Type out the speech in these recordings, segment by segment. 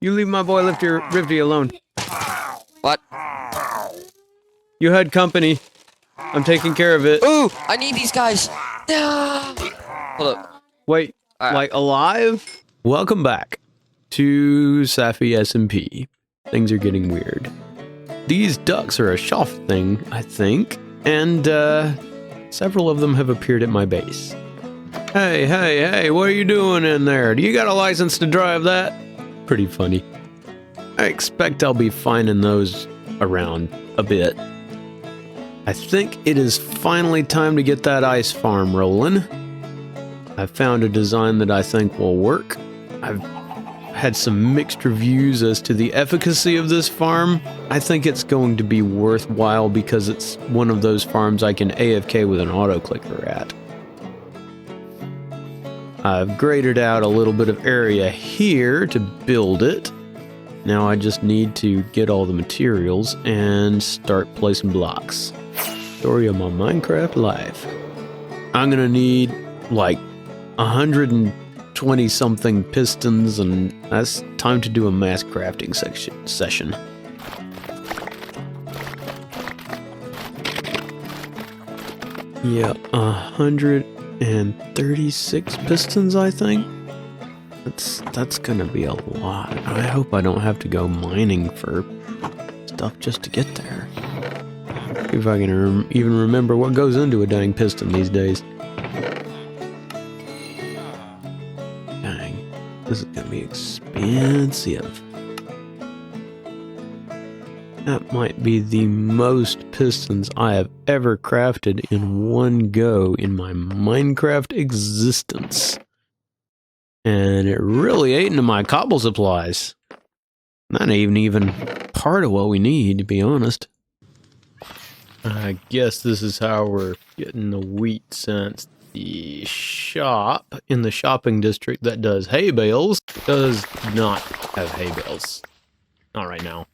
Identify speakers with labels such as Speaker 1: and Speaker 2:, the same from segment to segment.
Speaker 1: You leave my boy Rifty alone.
Speaker 2: What?
Speaker 1: You had company. I'm taking care of it.
Speaker 2: Ooh, I need these guys. No. Hold up.
Speaker 1: Wait, like alive? Welcome back to Saphy SMP. Things are getting weird. These ducks are a Schaff thing, I think, and several of them have appeared at my base. Hey, what are you doing in there? Do you got a license to drive that? Pretty funny. I expect I'll be finding those around a bit. I think it is finally time to get that ice farm rolling. I've found a design that I think will work. I've had some mixed reviews as to the efficacy of this farm. I think it's going to be worthwhile because it's one of those farms I can AFK with an auto clicker at. I've graded out a little bit of area here to build it. Now I just need to get all the materials and start placing blocks. Story of my Minecraft life. I'm gonna need like 120 something pistons, and that's time to do a mass crafting session. Yeah, 136 pistons, I think. That's gonna be a lot. I hope I don't have to go mining for stuff just to get there. If I can even remember what goes into a dang piston these days. Dang, this is gonna be expensive. That might be the most pistons I have ever crafted in one go in my Minecraft existence. And it really ate into my cobble supplies. That ain't even part of what we need, to be honest. I guess this is how we're getting the wheat, since the shop in the shopping district that does hay bales does not have hay bales. Not right now.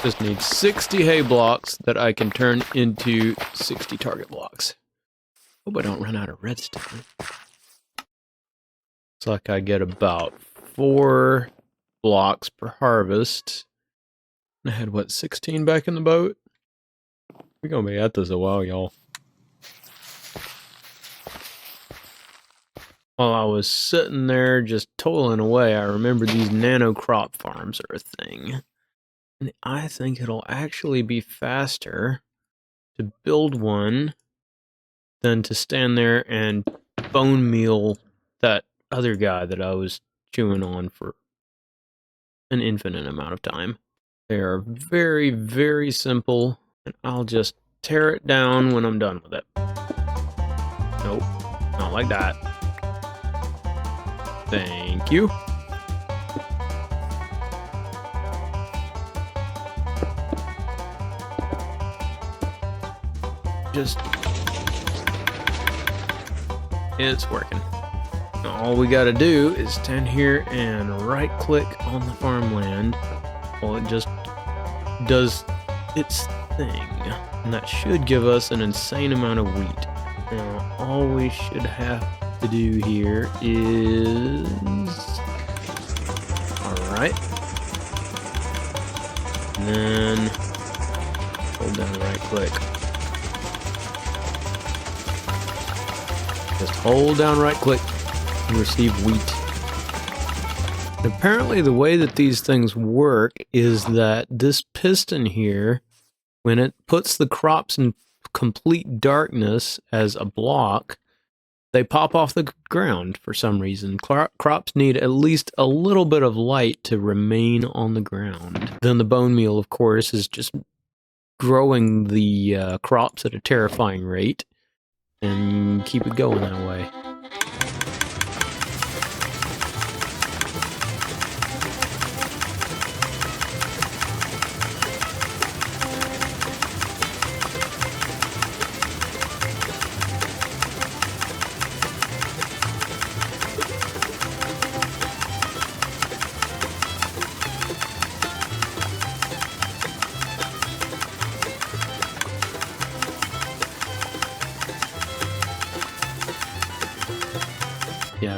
Speaker 1: Just need 60 hay blocks that I can turn into 60 target blocks. Hope I don't run out of redstone. It's like I get about 4 blocks per harvest. I had, what, 16 back in the boat? We're gonna be at this a while, y'all. While I was sitting there just toiling away, I remember these nano crop farms are a thing. And I think it'll actually be faster to build one than to stand there and bone meal that other guy that I was chewing on for an infinite amount of time. They are very, very simple, and I'll just tear it down when I'm done with it. Nope, not like that. Thank you. It's working. Now all we gotta do is stand here and right click on the farmland while it just does its thing. And that should give us an insane amount of wheat. Now all we should have to do here is... Alright. And then hold down right click. Just hold down right click and receive wheat. And apparently the way that these things work is that this piston here, when it puts the crops in complete darkness as a block, they pop off the ground for some reason. Crops need at least a little bit of light to remain on the ground. Then the bone meal, of course, is just growing the crops at a terrifying rate. And keep it going that way.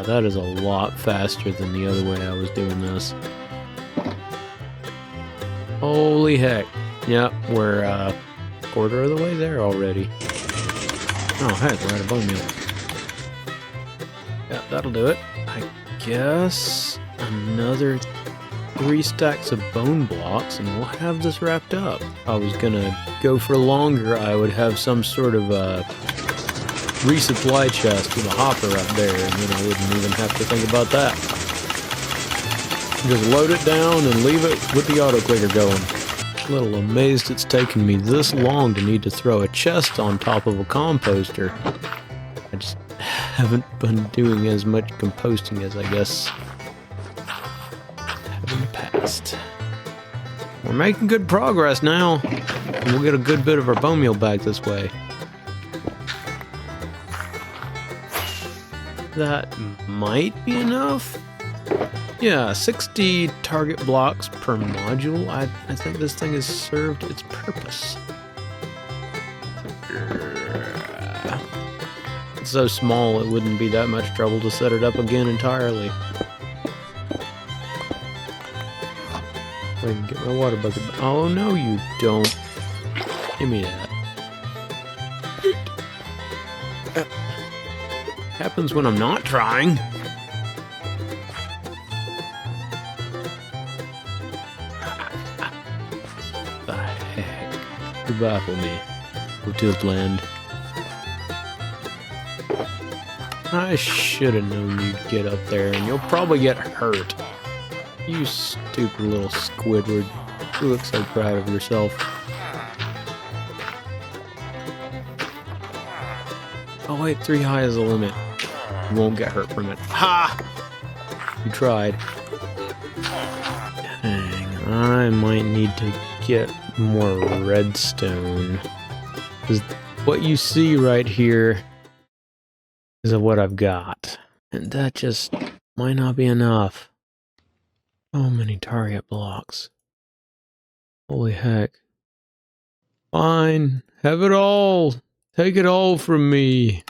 Speaker 1: that is a lot faster than the other way I was doing this. Holy heck. Yep, we're a quarter of the way there already. Oh heck, we're at a bone meal. Yeah, that'll do it. I guess another 3 stacks of bone blocks and we'll have this wrapped up. If I was gonna go for longer, I would have some sort of a resupply chest with a hopper up there, and then I wouldn't even have to think about that. Just load it down and leave it with the auto clicker going. A little amazed it's taken me this long to need to throw a chest on top of a composter. I just haven't been doing as much composting as I guess have in the past. We're making good progress now, and we'll get a good bit of our bone meal back this way. That might be enough. Yeah, 60 target blocks per module. I think this thing has served its purpose. It's so small it wouldn't be that much trouble to set it up again entirely. I can get my water bucket. Oh no, you don't. Give me that. Happens when I'm not trying. The heck? You baffle me. Go to the land. I should have known you'd get up there, and you'll probably get hurt. You stupid little Squidward. You look so proud of yourself. Oh wait, 3 high is the limit. You won't get hurt from it. Ha! You tried. Dang, I might need to get more redstone. Because what you see right here is what I've got. And that just might not be enough. So many target blocks. Holy heck. Fine, have it all. Take it all from me.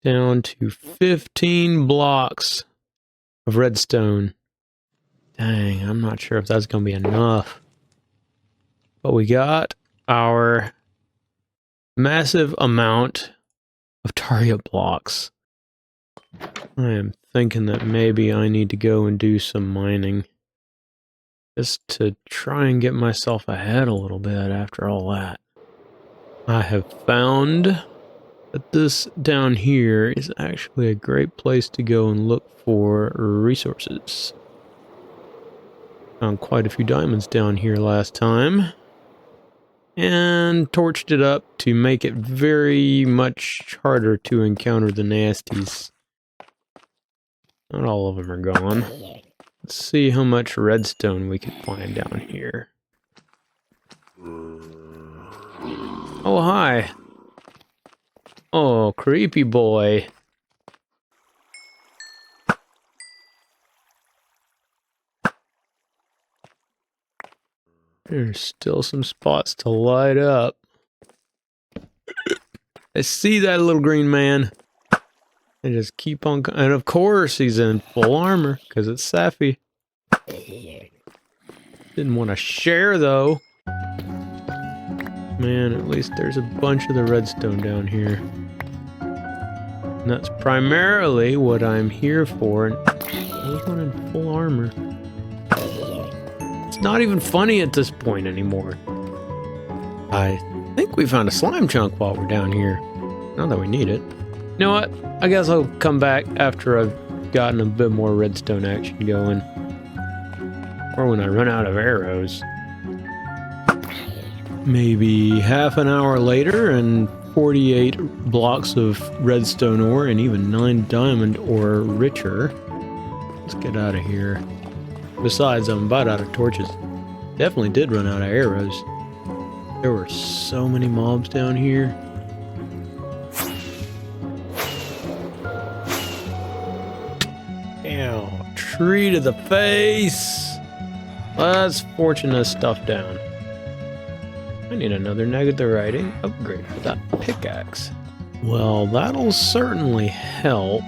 Speaker 1: Down to 15 blocks of redstone. Dang, I'm not sure if that's going to be enough. But we got our massive amount of target blocks. I am thinking that maybe I need to go and do some mining. Just to try and get myself ahead a little bit after all that. I have found that this down here is actually a great place to go and look for resources. Found quite a few diamonds down here last time. And torched it up to make it very much harder to encounter the nasties. Not all of them are gone. Let's see how much redstone we can find down here. Oh, hi. Oh, creepy boy. There's still some spots to light up. I see that little green man. I just keep on... And of course he's in full armor, because it's Saphy. Didn't want to share, though. Man, at least there's a bunch of the redstone down here. And that's primarily what I'm here for. And there's one in full armor. It's not even funny at this point anymore. I think we found a slime chunk while we're down here. Not that we need it. You know what? I guess I'll come back after I've gotten a bit more redstone action going. Or when I run out of arrows. Maybe half an hour later and 48 blocks of redstone ore and even 9 diamond ore richer. Let's get out of here. Besides, I'm about out of torches. Definitely did run out of arrows. There were so many mobs down here. Ow, tree to the face. Let's fortune this stuff down. I need another netherite upgrade for that pickaxe. Well, that'll certainly help.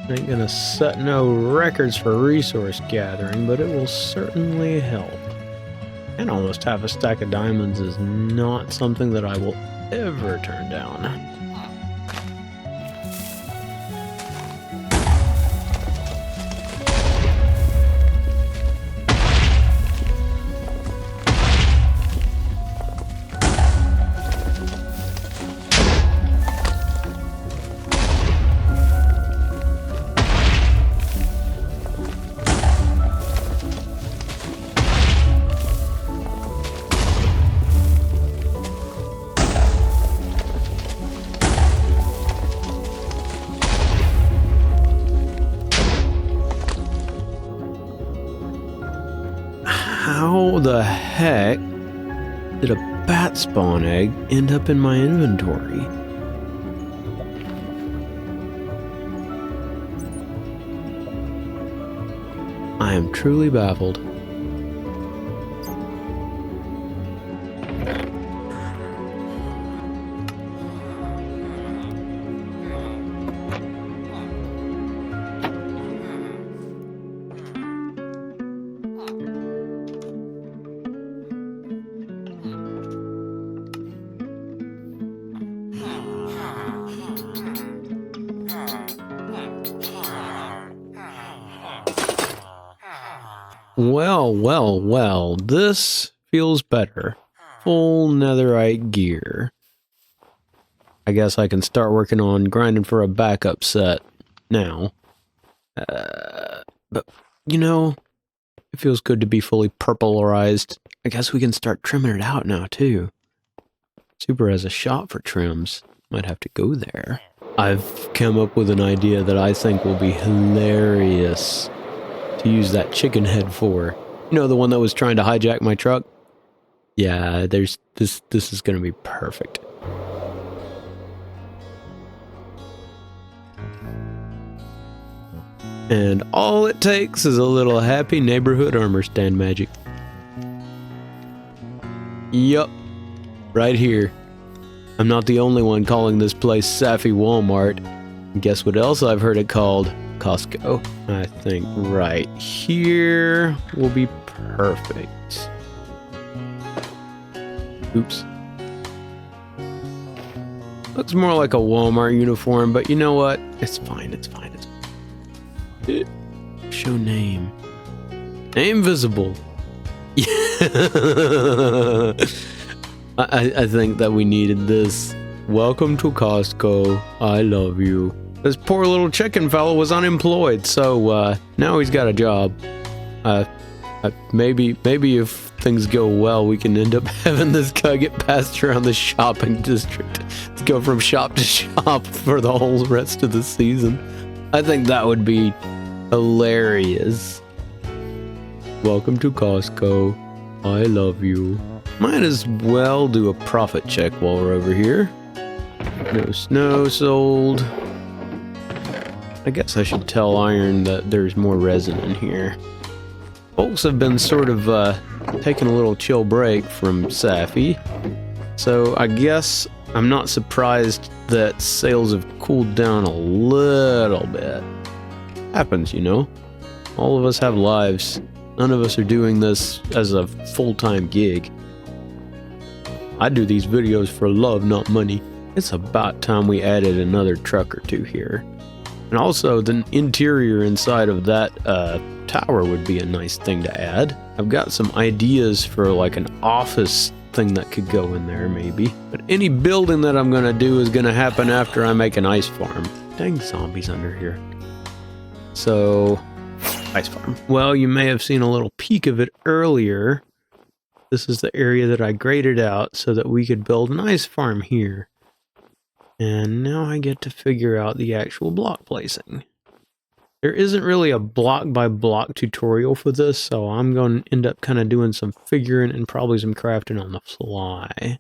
Speaker 1: Ain't gonna set no records for resource gathering, but it will certainly help. And almost half a stack of diamonds is not something that I will ever turn down. How the heck did a bat spawn egg end up in my inventory? I am truly baffled. Well, this feels better. Full netherite gear. I guess I can start working on grinding for a backup set now. But, you know, it feels good to be fully purpleized. I guess we can start trimming it out now, too. Super has a shop for trims. Might have to go there. I've come up with an idea that I think will be hilarious to use that chicken head for. You know, the one that was trying to hijack my truck? Yeah, this is gonna be perfect. And all it takes is a little happy neighborhood armor stand magic. Yup, right here. I'm not the only one calling this place Saphy Walmart. And guess what else I've heard it called? Costco. I think right here will be perfect. Oops. Looks more like a Walmart uniform, but you know what? It's fine, it's fine, it's fine. Show name. Name visible. I think that we needed this. Welcome to Costco. I love you. This poor little chicken fellow was unemployed, so now he's got a job. Maybe if things go well, we can end up having this guy get passed around the shopping district to go from shop to shop for the whole rest of the season. I think that would be hilarious. Welcome to Costco. I love you. Might as well do a profit check while we're over here. No snow sold. I guess I should tell Iron that there's more resin in here. Folks have been sort of taking a little chill break from Saphy, so I guess I'm not surprised that sales have cooled down a little bit. Happens, you know. All of us have lives. None of us are doing this as a full-time gig. I do these videos for love, not money. It's about time we added another truck or two here. And also, the interior inside of that tower would be a nice thing to add. I've got some ideas for like an office thing that could go in there, maybe. But any building that I'm gonna do is gonna happen after I make an ice farm. Dang zombies under here. So, ice farm. Well, you may have seen a little peek of it earlier. This is the area that I graded out so that we could build an ice farm here. And now I get to figure out the actual block placing. There isn't really a block by block tutorial for this, so I'm going to end up kind of doing some figuring and probably some crafting on the fly.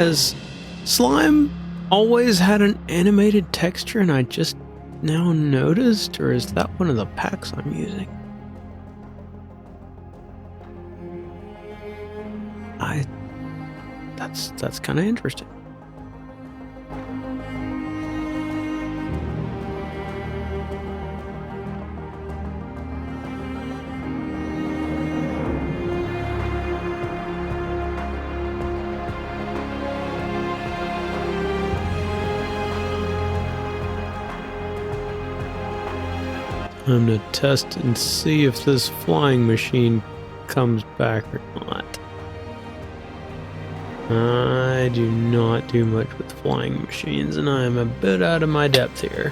Speaker 1: Has slime always had an animated texture and I just now noticed, or is that one of the packs I'm using? That's kind of interesting. I'm gonna test and see if this flying machine comes back or not. I do not do much with flying machines, and I am a bit out of my depth here.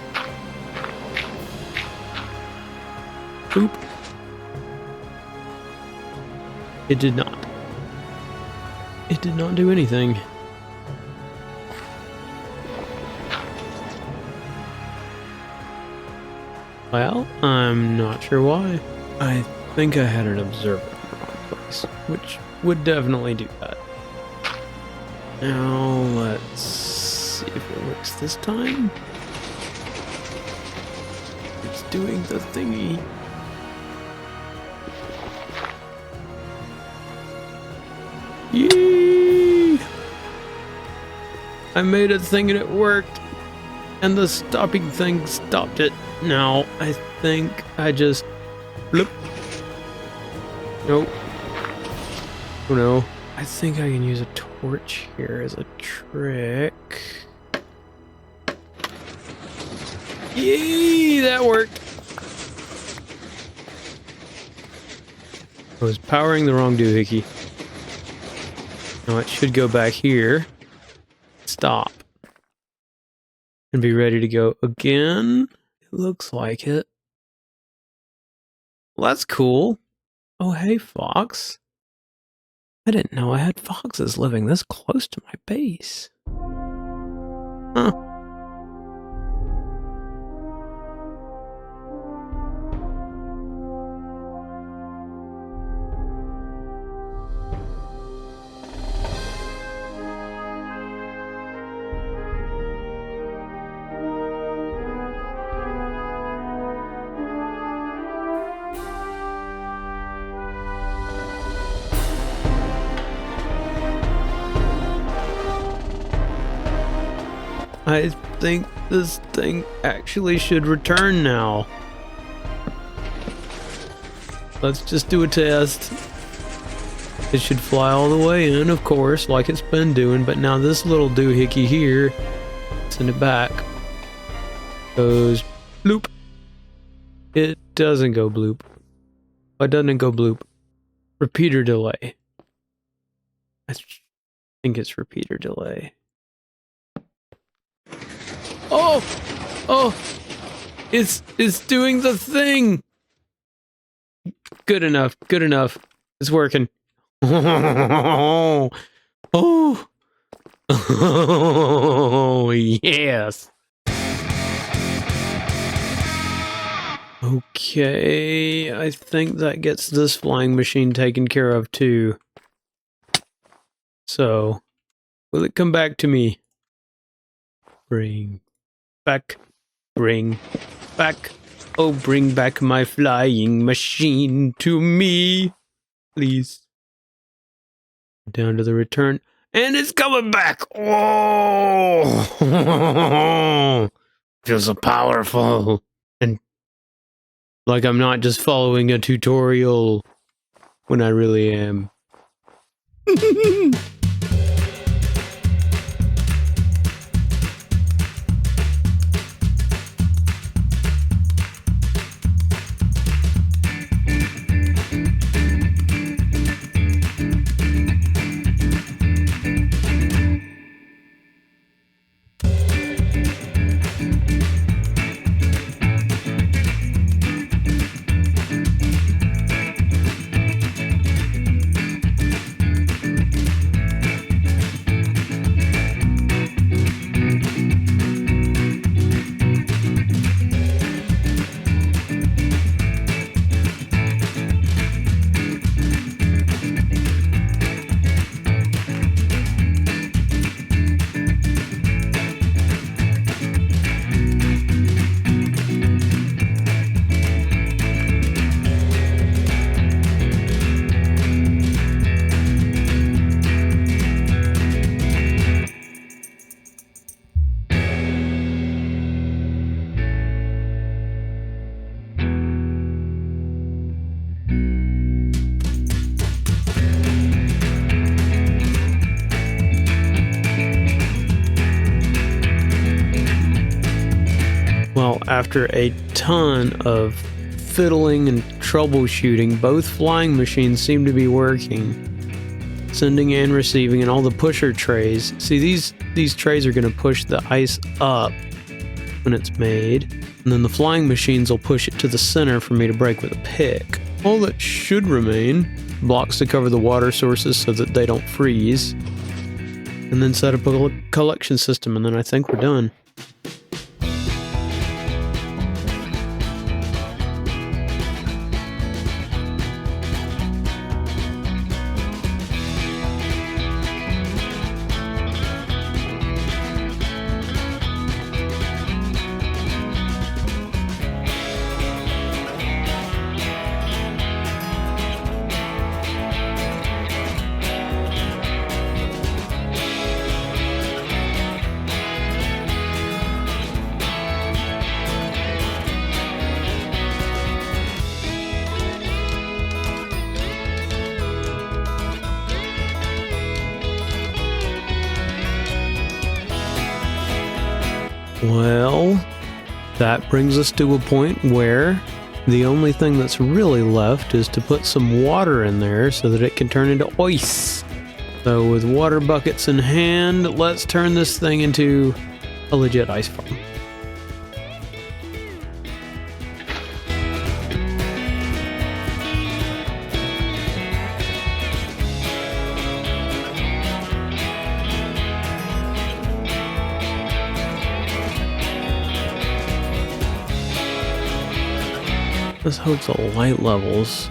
Speaker 1: Oop. It did not. It did not do anything. Well, I'm not sure why. I think I had an observer in the wrong place, which would definitely do that. Now, let's see if it works this time. It's doing the thingy. Yee! I made a thing and it worked. And the stopping thing stopped it. Now, I think I just... Bloop. Nope. Oh no. I think I can use a torch here as a trick. Yee! That worked! I was powering the wrong doohickey. Now it should go back here. Stop. And be ready to go again. It looks like it. Well, that's cool. Oh, hey, fox. I didn't know I had foxes living this close to my base. Huh. I think this thing actually should return now. Let's just do a test. It should fly all the way in, of course, like it's been doing, but now this little doohickey here, send it back, goes bloop. It doesn't go bloop. Why doesn't it go bloop? Repeater delay. I think it's repeater delay. Oh! Oh! It's doing the thing! Good enough, good enough. It's working. Oh! Oh! Oh, yes! Okay, I think that gets this flying machine taken care of too. So, will it come back to me? Bring back, bring back, oh bring back my flying machine to me, please. Down to the return, and it's coming back! Oh! Feels so powerful, and like I'm not just following a tutorial when I really am. after a ton of fiddling and troubleshooting, both flying machines seem to be working. Sending and receiving, and all the pusher trays. See, these trays are going to push the ice up when it's made, and then the flying machines will push it to the center for me to break with a pick. All that should remain, blocks to cover the water sources so that they don't freeze, and then set up a collection system, and then I think we're done. Well, that brings us to a point where the only thing that's really left is to put some water in there so that it can turn into ice. So with water buckets in hand, let's turn this thing into a legit ice farm. Let's hope the light levels,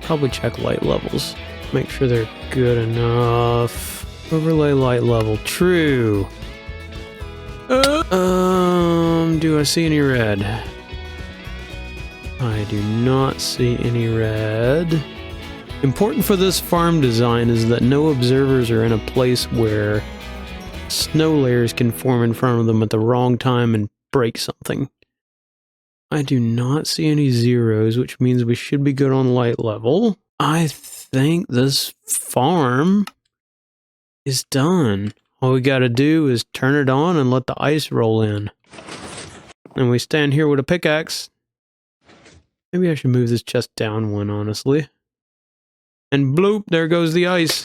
Speaker 1: probably check light levels, make sure they're good enough. Overlay light level, true. Do I see any red? I do not see any red. Important for this farm design is that no observers are in a place where snow layers can form in front of them at the wrong time and break something. I do not see any zeros, which means we should be good on light level. I think this farm is done. All we gotta do is turn it on and let the ice roll in. And we stand here with a pickaxe. Maybe I should move this chest down one, honestly. And bloop, there goes the ice.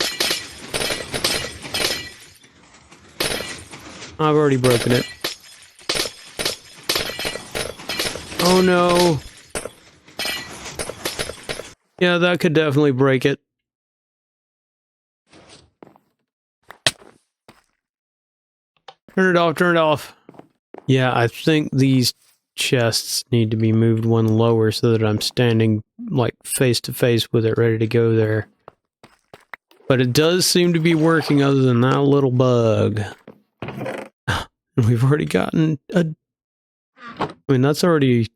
Speaker 1: I've already broken it. Oh no. Yeah, that could definitely break it. Turn it off, turn it off. Yeah, I think these chests need to be moved one lower so that I'm standing like face to face with it, ready to go there. But it does seem to be working other than that little bug. We've already gotten a... I mean, that's already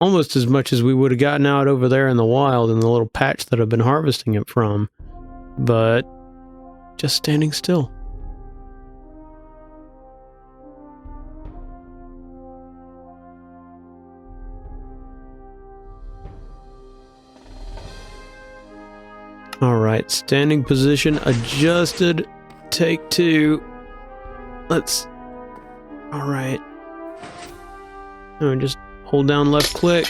Speaker 1: almost as much as we would have gotten out over there in the wild in the little patch that I've been harvesting it from. But just standing still. Alright, standing position adjusted. Take two. Let's... Alright. Oh, just hold down left click.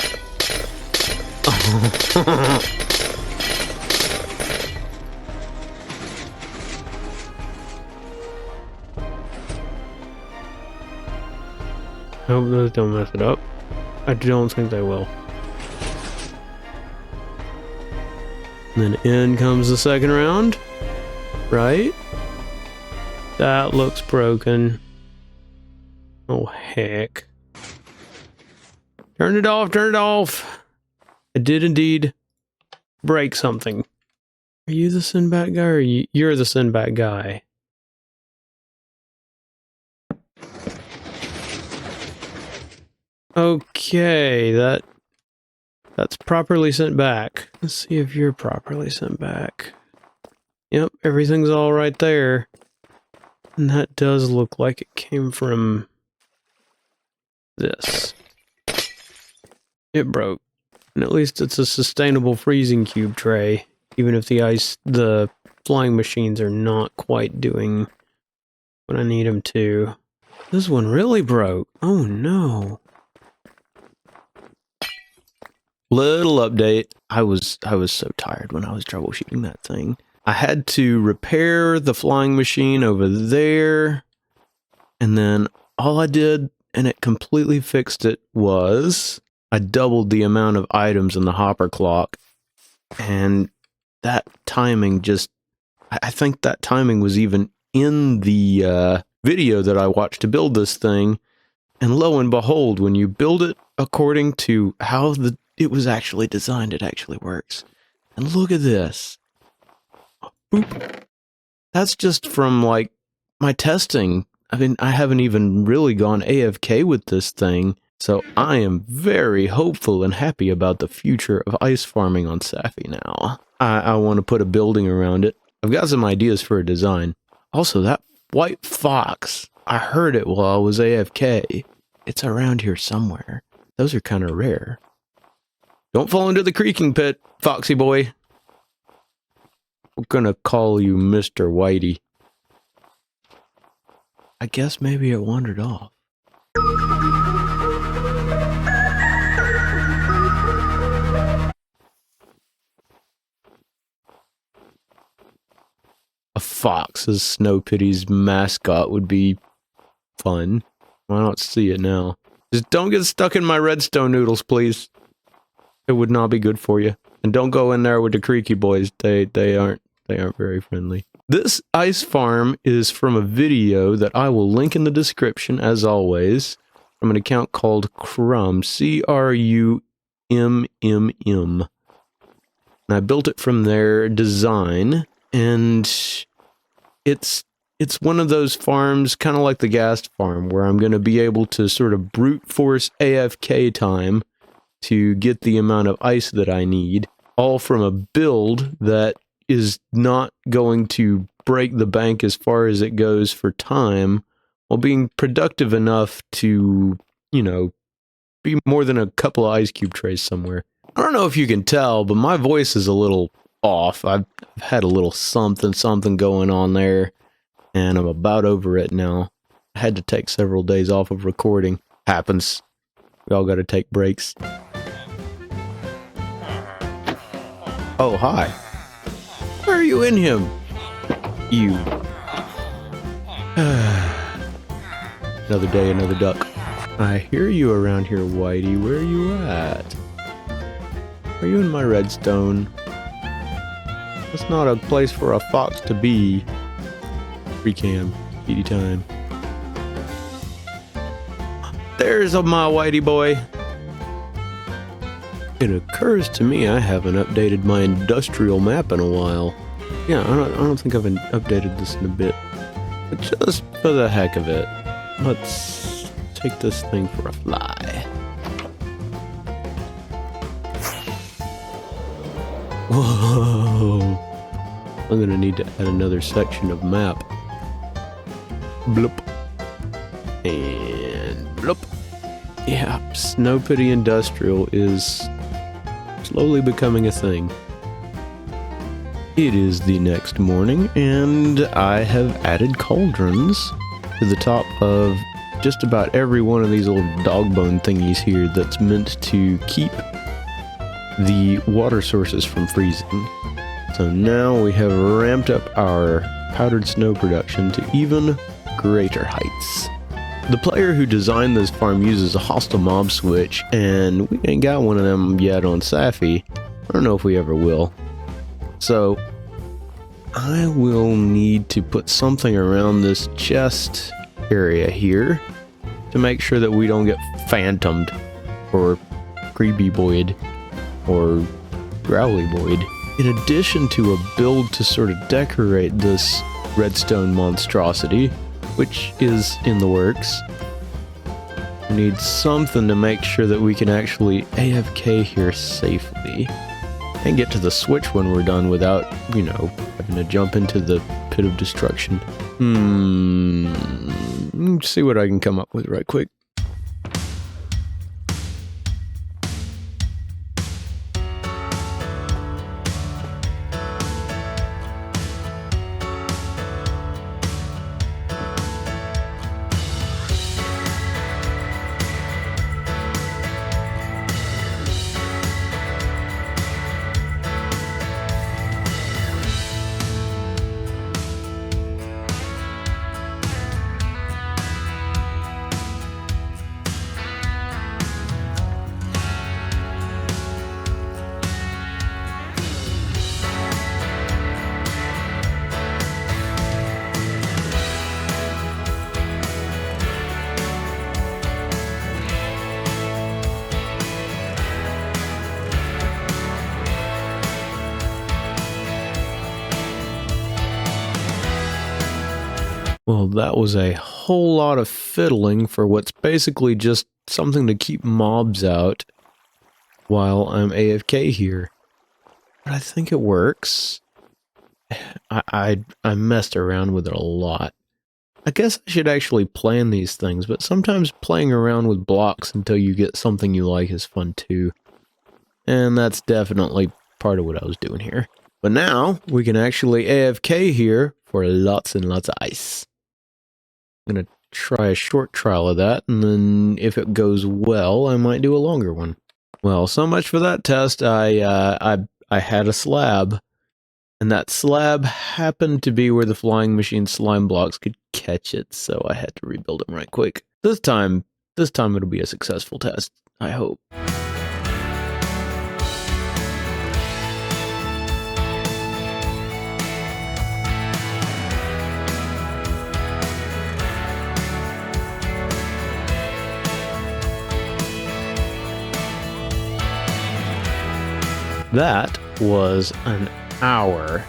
Speaker 1: Hope those don't mess it up. I don't think they will. And then in comes the second round. Right? That looks broken. Oh, heck. Turn it off, turn it off. I did indeed break something. Are you the Sinbat guy or you're the Sinbat guy? Okay, that's properly sent back. Let's see if you're properly sent back. Yep, everything's all right there. And that does look like it came from this. It broke. And at least it's a sustainable freezing cube tray, even if the flying machines are not quite doing what I need them to. This one really broke. Oh no. Little update. I was so tired when I was troubleshooting that thing. I had to repair the flying machine over there, and then all I did, and it completely fixed it, was I doubled the amount of items in the hopper clock, and that timing just, I think that timing was even in the video that I watched to build this thing, and lo and behold, when you build it according to how it was actually designed, it actually works. And look at this. Boop. That's just from, like, my testing. I mean, I haven't even really gone AFK with this thing, so I am very hopeful and happy about the future of ice farming on Saphy now. I want to put a building around it. I've got some ideas for a design. Also, that white fox, I heard it while I was AFK. It's around here somewhere. Those are kind of rare. Don't fall into the creaking pit, Foxy boy. We're gonna call you Mr. Whitey. I guess maybe it wandered off. A fox as Snow Pity's mascot would be fun. Why not see it now? Just don't get stuck in my redstone noodles, please. It would not be good for you. And don't go in there with the creaky boys. They aren't very friendly. This ice farm is from a video that I will link in the description, as always, from an account called Crum, C-R-U-M-M-M. And I built it from their design, and it's one of those farms, kind of like the gas farm, where I'm going to be able to sort of brute force AFK time to get the amount of ice that I need, all from a build that is not going to break the bank as far as it goes for time, while being productive enough to, you know, be more than a couple of ice cube trays somewhere. I don't know if you can tell, but my voice is a little off. I've had a little something going on there, and I'm about over it now. I had to take several days off of recording. Happens. We all gotta take breaks. Oh, hi. Why are you in him? You. Another day, another duck. I hear you around here, Whitey. Where are you at? Are you in my redstone? That's not a place for a fox to be. Free cam. Kitty time. There's my Whitey boy. It occurs to me I haven't updated my industrial map in a while. Yeah, I don't think I've updated this in a bit. But just for the heck of it, let's take this thing for a fly. Whoa! I'm gonna need to add another section of map. Bloop. And bloop. Yeah, Snow Pity Industrial is slowly becoming a thing. It is the next morning, and I have added cauldrons to the top of just about every one of these little dog bone thingies here that's meant to keep the water sources from freezing. So now we have ramped up our powdered snow production to even greater heights. The player who designed this farm uses a hostile mob switch, and we ain't got one of them yet on Saphy. I don't know if we ever will. So I will need to put something around this chest area here to make sure that we don't get phantomed or creepy boyed or growly boyed. In addition to a build to sort of decorate this redstone monstrosity, which is in the works, we need something to make sure that we can actually AFK here safely and get to the switch when we're done without, you know, having to jump into the pit of destruction. Let's see what I can come up with right quick. that was a whole lot of fiddling for what's basically just something to keep mobs out while I'm AFK here. But I think it works. I messed around with it a lot. I guess I should actually plan these things, but sometimes playing around with blocks until you get something you like is fun too. And that's definitely part of what I was doing here. But now, we can actually AFK here for lots and lots of ice. I'm going to try a short trial of that, and then if it goes well, I might do a longer one. Well, so much for that test. I had a slab, and that slab happened to be where the flying machine slime blocks could catch it, so I had to rebuild them right quick. This time it'll be a successful test, I hope. That was an hour.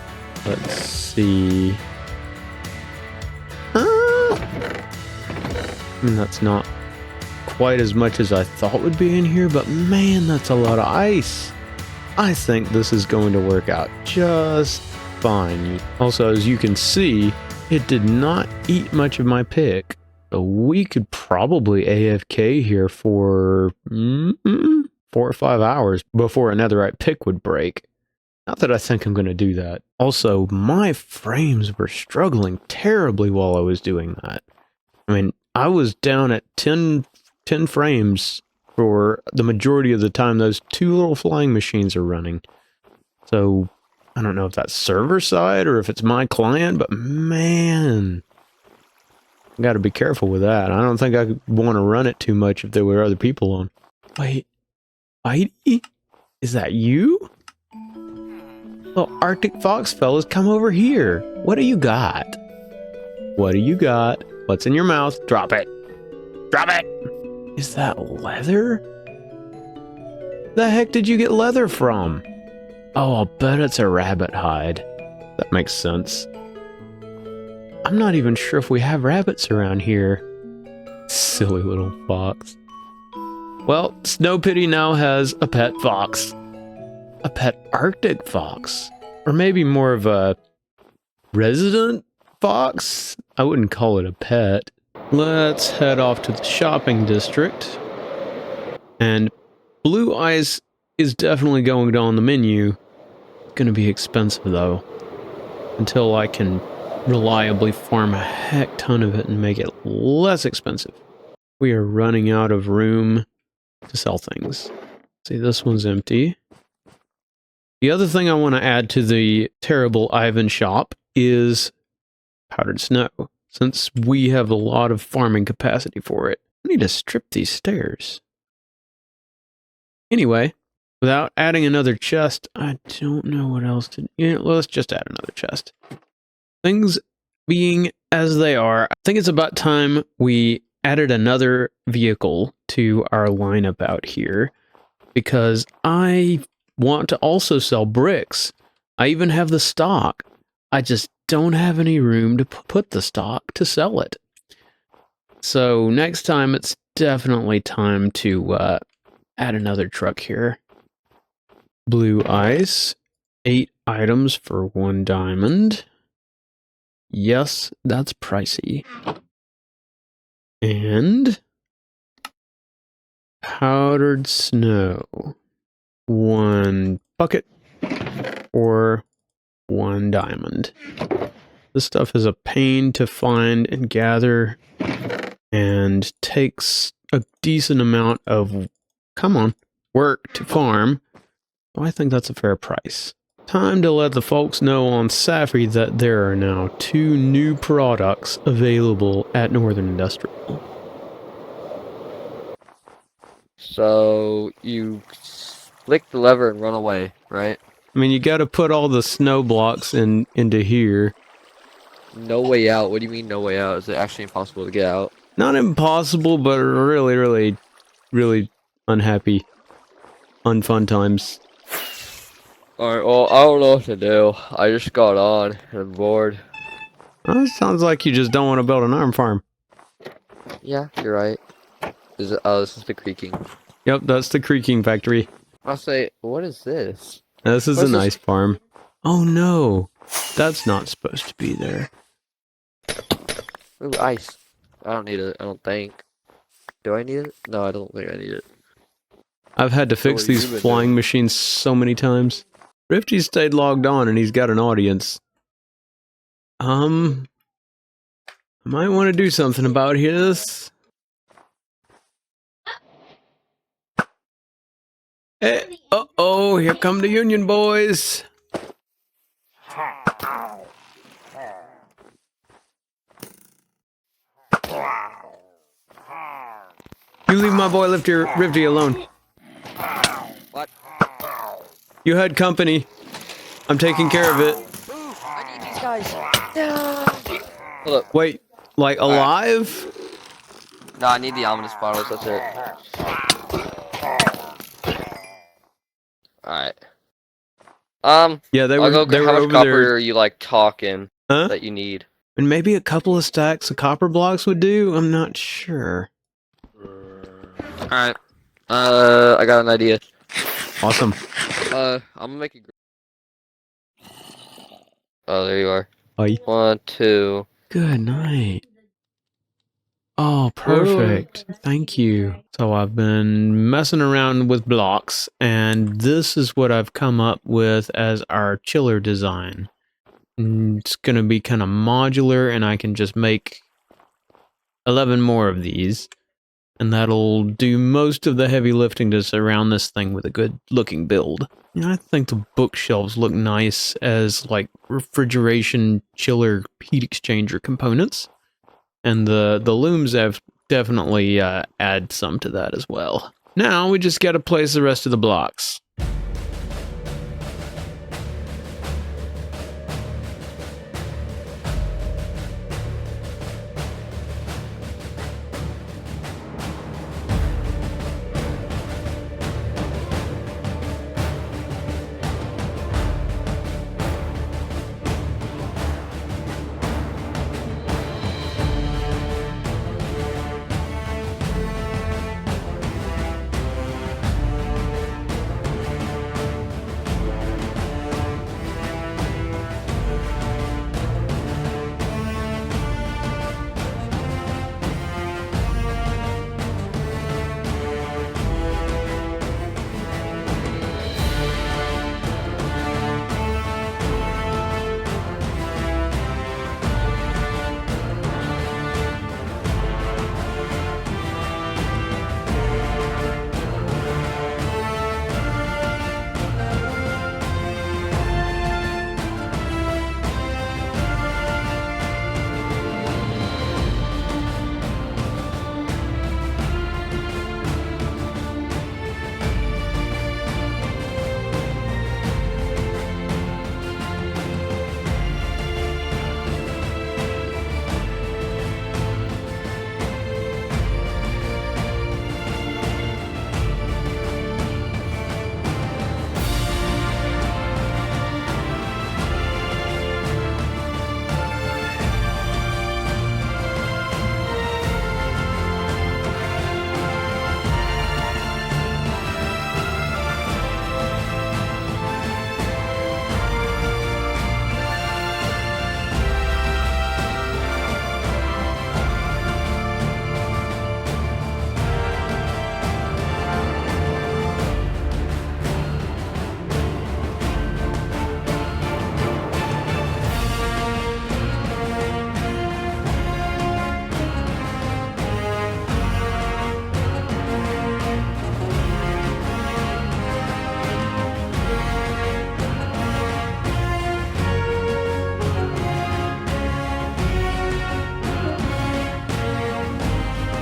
Speaker 1: Let's see. That's not quite as much as I thought would be in here, but man, that's a lot of ice. I think this is going to work out just fine. Also, as you can see, it did not eat much of my pick. So we could probably AFK here for 4 or 5 hours before a netherite pick would break. Not that I think I'm going to do that. Also, my frames were struggling terribly while I was doing that. I mean, I was down at 10 frames for the majority of the time those two little flying machines are running. So, I don't know if that's server side or if it's my client, but man, I got to be careful with that. I don't think I want to run it too much if there were other people on. Wait. Whitey? Is that you? Little Arctic fox fellas, come over here. What do you got? What do you got? What's in your mouth? Drop it. Drop it! Is that leather? The heck did you get leather from? Oh, I'll bet it's a rabbit hide. That makes sense. I'm not even sure if we have rabbits around here. Silly little fox. Well, Snow Pity now has a pet fox. A pet Arctic fox. Or maybe more of a resident fox? I wouldn't call it a pet. Let's head off to the shopping district. And blue ice is definitely going on the menu. It's going to be expensive though. Until I can reliably farm a heck ton of it and make it less expensive. We are running out of room to sell things. See, this one's empty. The other thing I want to add to the terrible Ivan shop is powdered snow. Since we have a lot of farming capacity for it, I need to strip these stairs. Anyway, without adding another chest, I don't know what else to do. Yeah, let's just add another chest. Things being as they are, I think it's about time we added another vehicle to our lineup out here, because I want to also sell bricks. I even have the stock. I just don't have any room to put the stock to sell it. So next time it's definitely time to add another truck here. Blue ice, 8 items for 1 diamond. Yes, that's pricey. And powdered snow. 1 bucket or 1 diamond. This stuff is a pain to find and gather and takes a decent amount of, work to farm. So I think that's a fair price. Time to let the folks know on Saphy that there are now 2 new products available at Northern Industrial.
Speaker 2: So you flick the lever and run away, right?
Speaker 1: I mean, you got to put all the snow blocks into here.
Speaker 2: No way out. What do you mean no way out? Is it actually impossible to get out?
Speaker 1: Not impossible, but really, really, really unhappy, unfun times.
Speaker 2: Alright, well, I don't know what to do. I just got on and I'm bored.
Speaker 1: Well, it sounds like you just don't want to build an arm farm.
Speaker 2: Yeah, you're right. Oh, this is the creaking.
Speaker 1: Yep, that's the creaking factory.
Speaker 2: I'll say, what is this?
Speaker 1: This is a
Speaker 2: What's this?
Speaker 1: nice farm. Oh no, that's not supposed to be there.
Speaker 2: Ooh, ice. I don't need it, I don't think. Do I need it? No, I don't think I need it.
Speaker 1: I've had to fix
Speaker 2: what
Speaker 1: these
Speaker 2: you been
Speaker 1: flying
Speaker 2: doing?
Speaker 1: machines so many times. Rifty stayed logged on and he's got an audience. I might want to do something about this. Hey, uh-oh, here come the Union boys. You leave my boy Rifty alone.
Speaker 2: What?
Speaker 1: You had company. I'm taking care of it.
Speaker 2: Ooh, I need these guys. No. Hold up.
Speaker 1: Wait, like alive?
Speaker 2: No, I need the ominous bottles, that's it. Alright.
Speaker 1: Yeah, they
Speaker 2: I'll
Speaker 1: were
Speaker 2: go
Speaker 1: they
Speaker 2: get
Speaker 1: were
Speaker 2: how much
Speaker 1: over
Speaker 2: copper
Speaker 1: there.
Speaker 2: are you like talking
Speaker 1: Huh?
Speaker 2: that you need?
Speaker 1: And maybe a couple of stacks of copper blocks would do? I'm not sure.
Speaker 2: Alright. I got an idea.
Speaker 1: Awesome.
Speaker 2: I'm gonna make it. Oh, there you are.
Speaker 1: Bye.
Speaker 2: 1, 2.
Speaker 1: Good night. Oh, perfect. Thank you. So I've been messing around with blocks, and this is what I've come up with as our chiller design. It's going to be kind of modular, and I can just make 11 more of these, and that'll do most of the heavy lifting to surround this thing with a good looking build. And I think the bookshelves look nice as like refrigeration chiller heat exchanger components. And the looms have definitely add some to that as well. Now we just gotta place the rest of the blocks.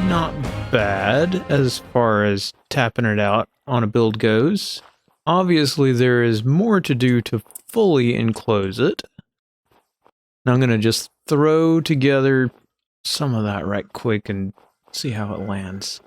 Speaker 1: Not bad as far as tapping it out on a build goes. Obviously there is more to do to fully enclose it. Now I'm going to just throw together some of that right quick and see how it lands.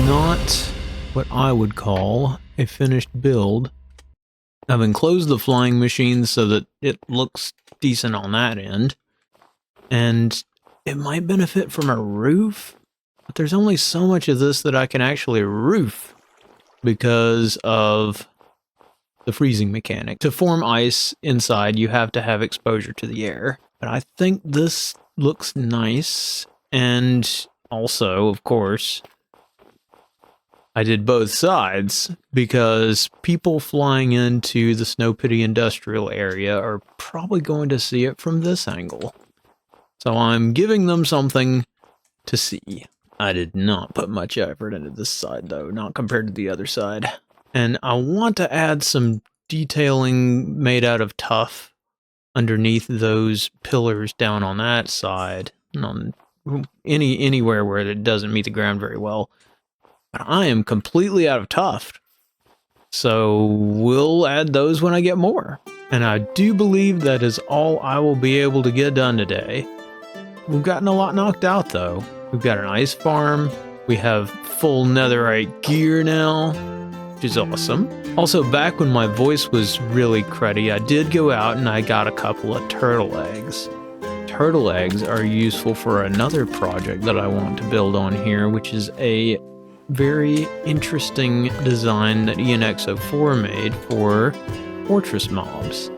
Speaker 1: not what I would call a finished build. I've enclosed the flying machine so that it looks decent on that end. And it might benefit from a roof, but there's only so much of this that I can actually roof because of the freezing mechanic. To form ice inside, you have to have exposure to the air. But I think this looks nice. And also, of course, I did both sides because people flying into the Snow Pity industrial area are probably going to see it from this angle. So I'm giving them something to see. I did not put much effort into this side though, not compared to the other side. And I want to add some detailing made out of tuff underneath those pillars down on that side, and on anywhere where it doesn't meet the ground very well. But I am completely out of tuft, so we'll add those when I get more. And I do believe that is all I will be able to get done today. We've gotten a lot knocked out though. We've got an ice farm, we have full netherite gear now, which is awesome. Also, back when my voice was really cruddy, I did go out and I got a couple of turtle eggs. Turtle eggs are useful for another project that I want to build on here, which is a very interesting design that ENX04 made for fortress mobs.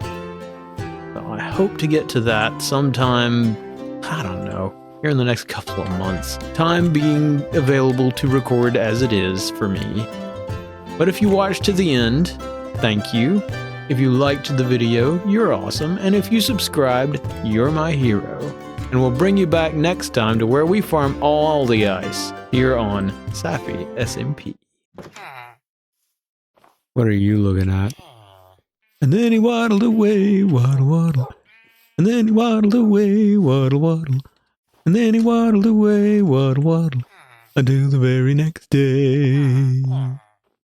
Speaker 1: So I hope to get to that sometime, I don't know, here in the next couple of months. Time being available to record as it is for me. But if you watched to the end, thank you. If you liked the video, you're awesome. And if you subscribed, you're my hero. And we'll bring you back next time to where we farm all the ice here on Saphy SMP. What are you looking at? And then he waddled away, waddle, waddle. And then he waddled away, waddle, waddle. And then he waddled away, waddle, waddle. Until the very next day.